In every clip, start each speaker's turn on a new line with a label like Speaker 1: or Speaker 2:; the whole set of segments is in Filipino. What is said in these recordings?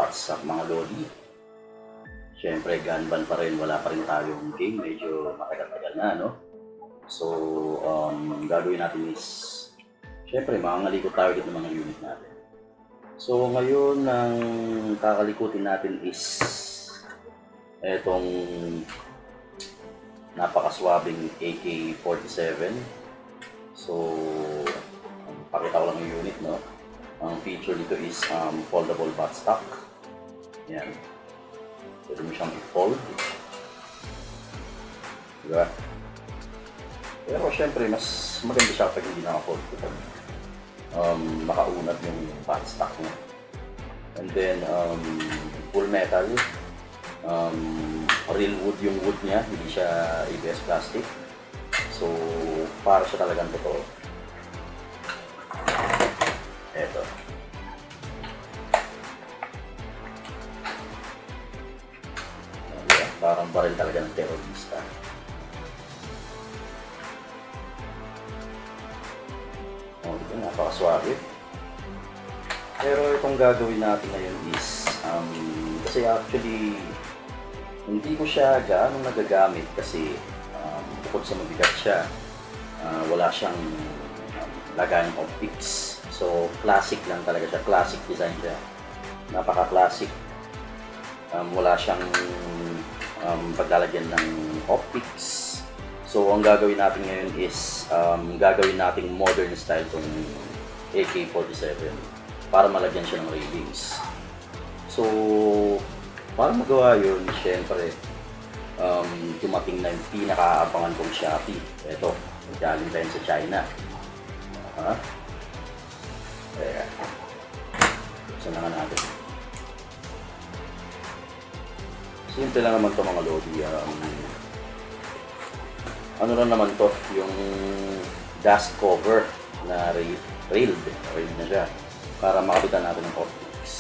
Speaker 1: What's up mga Lodi? Siyempre, Ganban pa rin, wala pa rin tayong game, medyo matagal-tagal na, no? So, gagawin natin is, siyempre, makakalikot tayo dito ng mga unit natin. So, ngayon, ang kakalikutin natin is etong napakaswabing AK-47. So, pakita ko lang yung unit, no? Ang feature dito is foldable buttstock. Yan. Pwede mo siyang i-fold. Diba? Pero syempre, mas maganda siya pag hindi naka-fold. Kapag nakaunat yung buttstock niya. And then, full metal. Real wood yung wood niya, hindi siya ABS plastic. So, para siya talagang totoo. Eto. Parang baril talaga ng terorista. Ito, napakaswabe. Pero itong gagawin natin ngayon is, kasi actually, hindi ko siya gaano nagagamit kasi bukod sa mabigat siya, wala siyang lagayang optics. So, classic lang talaga siya. Classic design siya. Napaka-classic. Wala siyang paglalagyan ng optics. So, ang gagawin natin ngayon is gagawin nating modern style itong AK-47 para malagyan siya ng railings. So, para magawa yun, syempre, dumating na yung pinaka-aabangan kong Shopee. Ito, galing tayo sa China. Buksan na nga natin. Simple lang naman ito mga Lodi. Ano lang naman to, yung dust cover na railed na siya para makapitan natin ng optics.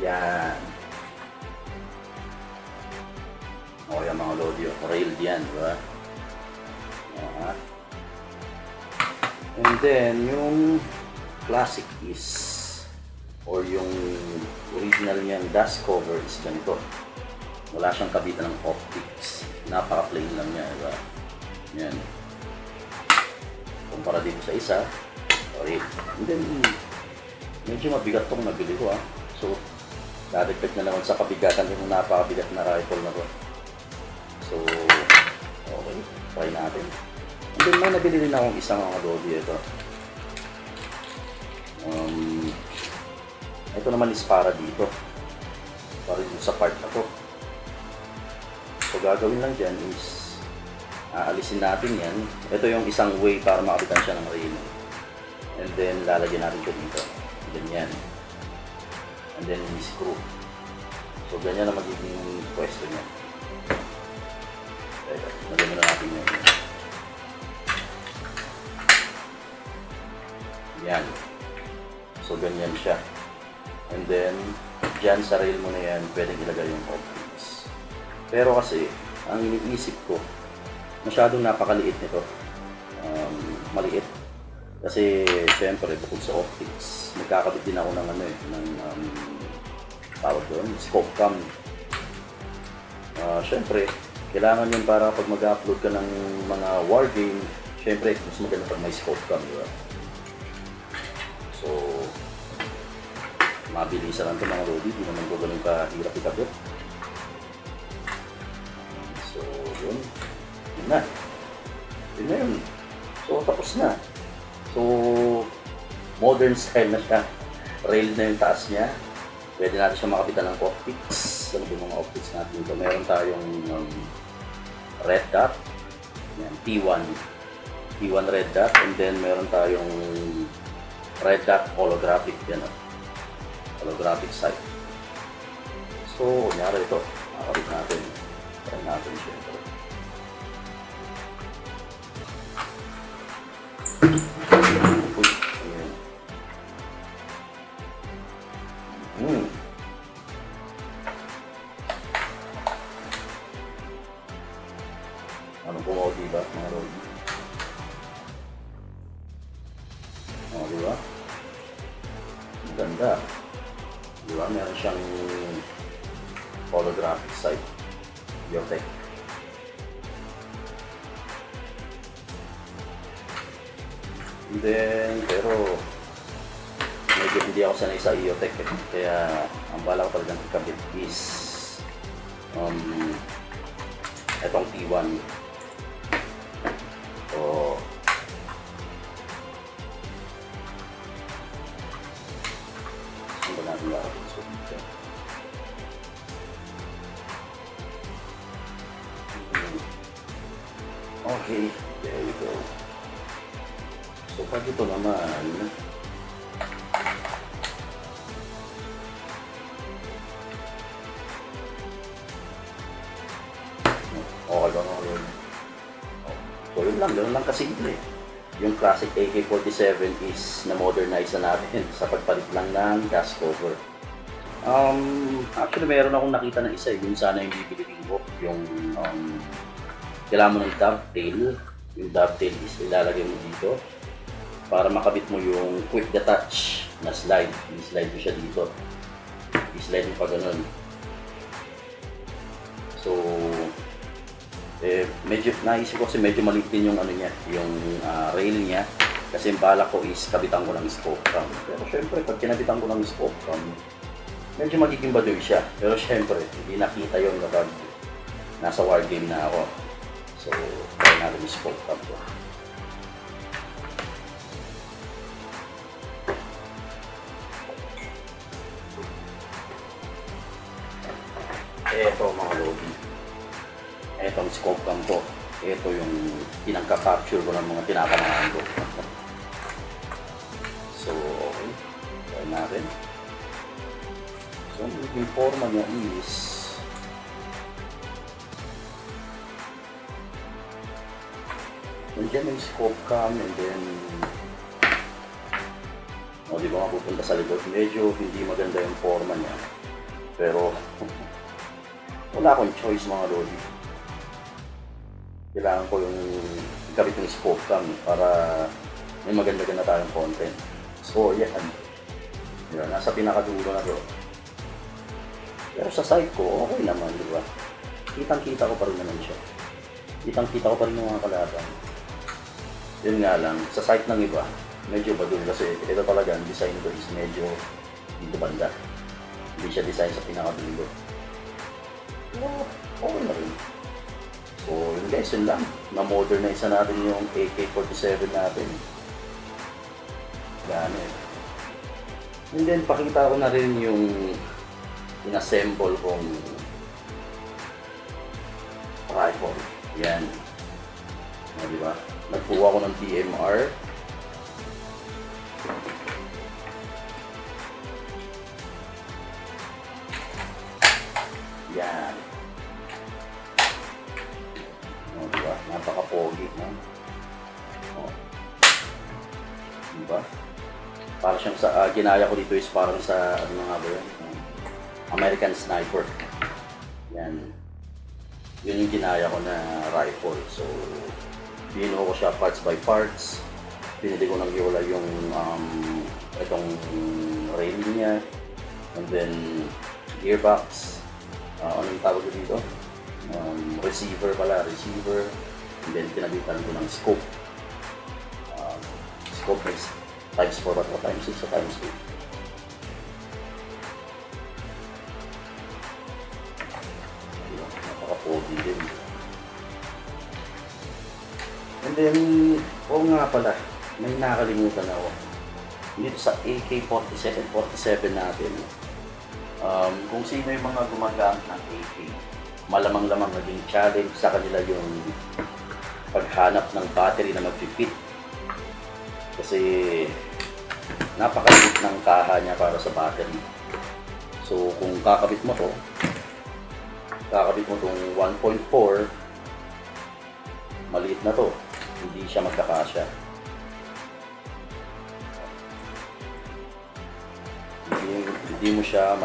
Speaker 1: Yan. O yan mga Lodi, railed yan, diba? And then, yung classic is, or yung original niyang dust cover is ganito. Wala siyang kabitan ng optics. Napaka-plain lang niya, diba? Yan. Kumpara dito sa isa, sorry. And then, medyo mabigat tong nabili ko, So, dadagdag na naman sa kabigatan yung napakabigat na rifle na to. So, okay, try natin. And then may nabili rin akong isang mga Lodi ito. Ito naman is para dito. Para dito sa part na to. So, gagawin lang dyan is aalisin natin yan. Ito yung isang way para makapitan siya ng rail. And then, lalagyan natin ito dito. Ganyan. And then, screw. So, ganyan na magiging pwesto niya. Lagyan na natin yun. Yan. So, ganyan siya. And then, dyan sa rail mo na yan, pwedeng ilagay yung optics. Pero kasi, ang iniisip ko, masyadong napakaliit nito. Maliit. Kasi, syempre, bukod sa optics, magkakabit din ako ng tawag doon, scope cam. Syempre, kailangan yun para pag mag-upload ka ng mga war game, syempre, mas maganda pag may scope cam, diba? So, mabilisan lang ito mga Lodi, di naman ko ganun kahirap ikabit. So, yun. Yun na. Yun na yun. So, tapos na. So, modern style na siya. Rail na yung taas niya. Pwede natin siya makapitan ng optics. Ano yung mga optics natin dito? Meron tayong red dot. Yan, T1. T1 red dot. And then, meron tayong red dot holographic. Yan, holographic sight. So, nyari ito. Makakabit natin. Try natin siya. Anong pumaw, diba, mga Lodi? O, diba? Ang ganda. Diba? Meron siyang holographic sight. Biotech. And then, pero medyo hindi ako sanay sa IoTech eh. Kaya ang bala ko talagang ikabit is etong T1. So, saan ba natin lalagyan? So, dito. Okay, there we go. So, pag ito naman, okay ba mga yun? So, yun lang, ganoon lang kasimple. Yung classic AK-47 is na-modernize na natin sa pagpalit lang ng gas cover. Actually, meron akong nakita na isa, yun sana yung bibilitin ko. Yung kailangan mo ng dovetail. Yung dovetail is ilalagay mo dito para makabit mo yung quick detach na slide. I-slide mo siya dito. I-slide mo pa ganun. So, medyo naisip ko kasi medyo maliit din yung ano niya, yung rail niya. Kasi yung balak ko is kabitan ko ng scope cam. Pero syempre, pag kinabitan ko ng scope cam, medyo magiging baduy siya. Pero syempre, hindi nakita yun kapag nasa war game na ako. So, try natin yung scope cam ko. Eto mga Lodi. Etong scope cam ko. Ito yung pinagka-capture ko ng mga tinatanahan ko. So, okay. Try natin. So, yung forma niya is nandiyan yung scope cam and then di ba mapupunta sa likod. Medyo hindi maganda yung forma niya. Pero wala akong choice mga Lodi. Kailangan ko yung ikabit yung scope cam para may maganda-ganda tayong content. So, yan. Yan. Nasa pinakadulo na to. Pero sa site ko, okay naman, di ba? Kitang-kita ko pa rin naman siya. Kitang-kita ko pa rin yung mga kalaban. Yun nga lang, sa site ng iba, medyo badul kasi ito talaga, ang design ko is medyo dito banda. Hindi siya design sa pinakadulo. Okay na rin. So yun guys, yun lang. Na-modernize na natin yung AK-47 natin. Gamit. And then pakita ko na rin yung inassemble kong rifle. Yan. Diba? Nagkuha ko ng DMR. Yan. Diba? Napaka-pogi. No? Diba? Para siyang sa, ginaya ko dito is parang sa, ano nga ba yun? American Sniper. Yan. Yun yung ginaya ko na rifle. So, binuho ko siya parts by parts. Pinili ko ng Yola yung itong rail niya. And then, gearbox. Anong tawag ko dito? Receiver pala, receiver. And then, pinabitan ko ng scope. Scope is times 4 at times 6 at times 2. Napaka-pogi din. And then, nga pala, may nakalimutan ako. Dito sa AK-47 natin, kung sino yung mga gumagamit ng AK, malamang-lamang naging challenge sa kanila yung paghanap ng battery na mag-fit. Kasi napakaliit ng kaha niya para sa battery. So kung kakabit mo tong 1.4, maliit na to, hindi siya magkakasya. Hindi mo siya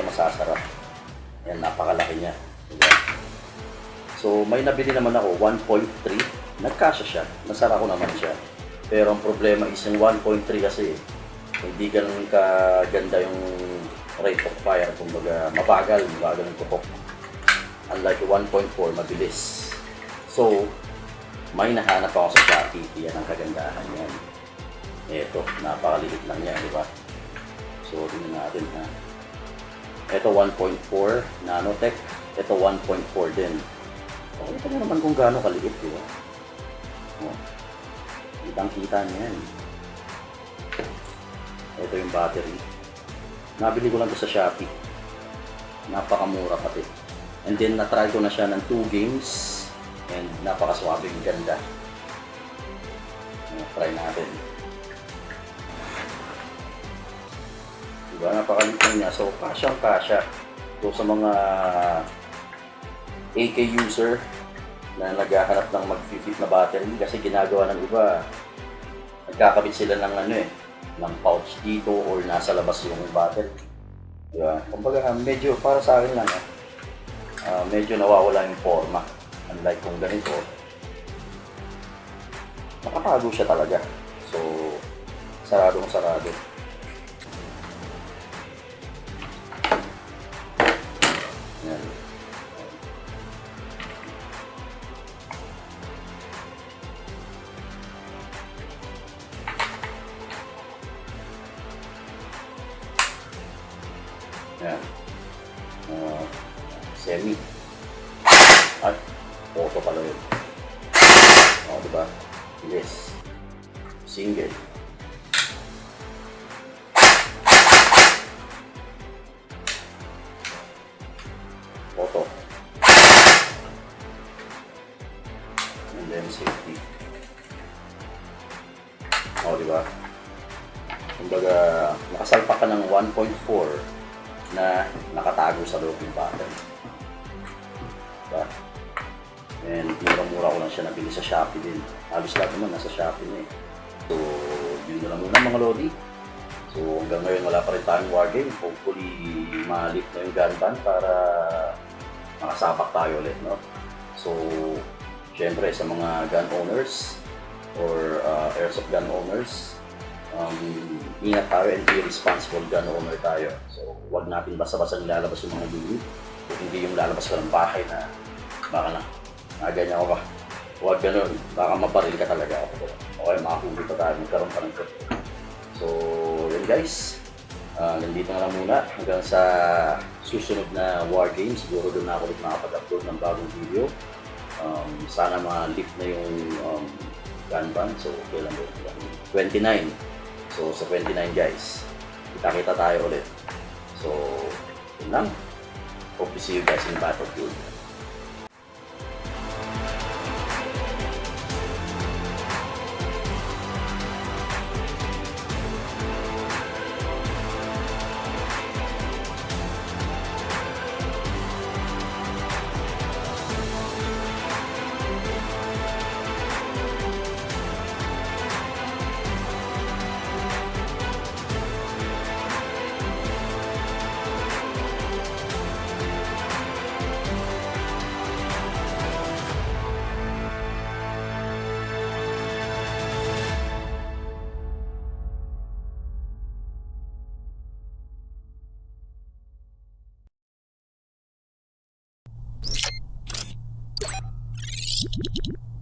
Speaker 1: masasara. Ayan, napakalaki niya. Diba? So may nabili naman ako 1.3, nagkasya siya, nasara ko naman siya. Pero ang problema is yung 1.3 kasi hindi ganun kaganda yung rate of fire, kumbaga mabagal yung tutok. Unlike yung 1.4, mabilis. So may nahanap ako sa Shopee, yan ang kagandahan yan. Ito, napakaliit lang yan, di ba? So tingnan natin ha. Ito 1.4 Nanotech, ito 1.4 din. So, ito mo naman kung gaano kaliit, di ba? Oh, kitang-kita niya yan. Ito yung battery. Nabili ko lang ito sa Shopee. Napakamura pati. And then na-try ko na siya ng 2 games and napakaswabing ganda. Try natin. Diba? Napakaliit niya. So, kasyang-kasya. So, sa mga AK user na naghahanap ng mag-fit na battery kasi ginagawa ng iba, nagkakabit sila ng ng pouch dito or nasa labas yung battery. Diba? Kumbaga, medyo para sa akin lang, medyo nawawala yung forma. Unlike kung ganito, nakatago siya talaga. So, sarado. Yan. Yan. Semi. At auto pala yun. O, diba? Yes. Single. Auto. And then safety. O, diba? Kumbaga, nakasalpak ka ng 1.4 na nakatago sa loob ng battery. Diba? And mura-mura ko lang siya nabili sa Shopee din. Halos lahat naman nasa Shopee na eh. So, yun na lang muna mga Lodi. So, hanggang ngayon wala pa rin tayong wargame. Hopefully, malit na yung gun ban para makasabak tayo ulit, no? So, syempre sa mga gun owners or airsoft gun owners, ingat tayo and be responsible gun owner tayo. So, huwag natin basta-basta nilalabas yung mga unit. Hindi yung lalabas ka ng bahay na baka na ganyan ako ba? Huwag ganun, baka mabaril ka talaga. Okay, makahuli pa tayo, magkaroon pa ng kontrol. So, yun guys. Nandito na lang muna hanggang sa susunod na war game. Siguro doon na ako ulit makapag-upload ng bagong video. Sana ma-lift na yung gun ban. So, kailan doon? 29. So, sa 29 guys, kita-kita tayo ulit. So, yun lang. Hope to see you guys in Battlefield.
Speaker 2: You